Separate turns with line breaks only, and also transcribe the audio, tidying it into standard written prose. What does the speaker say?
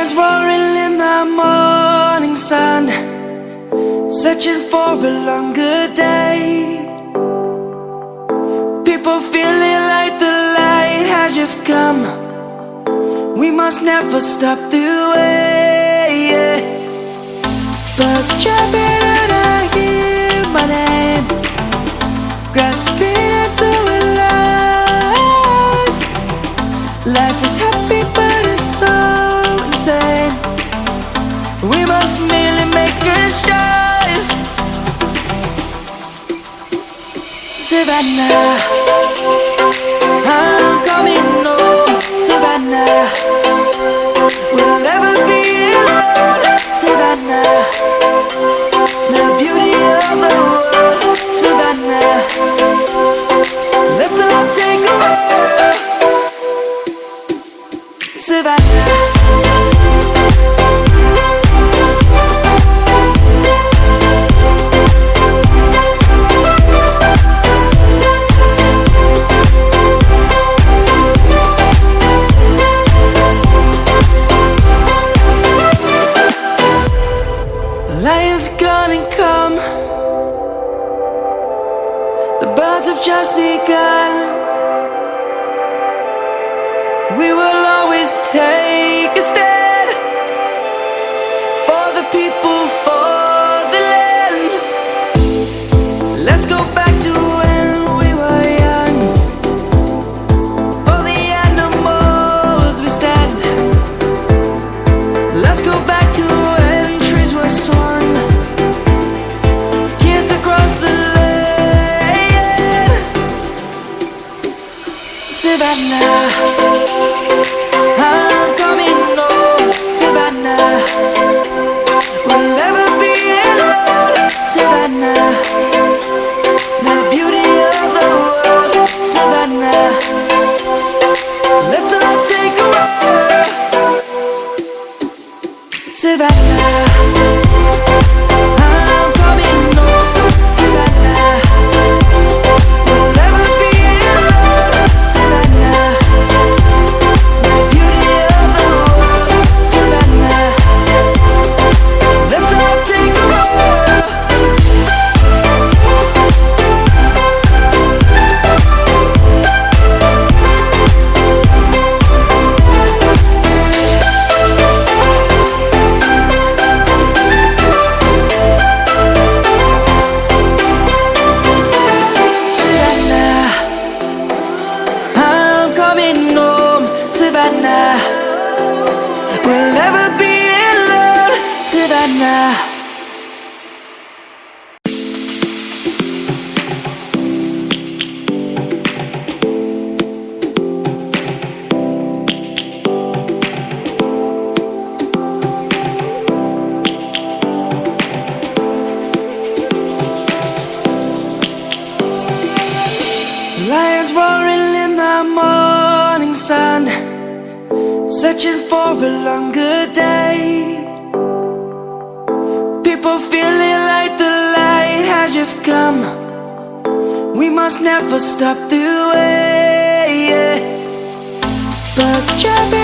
Lions roaring in the morning sun, searching for a longer day. People feeling like the light has just come. We must never stop the way. Birds chirping and I hear my name, grasping into a life. Life is happy but it's so insane. We must merely make a start. Savannah, I'm coming home. Savannah, we'll never be alone. Savannah, the beauty of the world. Savannah, let's all take a walk. Savannah. Lion's gonna come. The birds have just begun. We will always take a stand for the people, for the land. Let's go back to when we were young. For the animals we stand. Let's go back to when trees were swung. Kids across the land. Savannah, I'm coming home. Savannah, we'll never be alone. Savannah, the beauty of the world. Savannah, let's all take a walk. Savannah, I'm coming home. Savannah, we'll never be alone. Savannah, the beauty of the world. Savannah, let's all take a walk. Savannah, I'm coming home. Savannah, we'll never be alone. Savannah. Lions roaring in the morning sun, searching for a longer day. People feeling like the light has just come. We must never stop the way. Birds chirping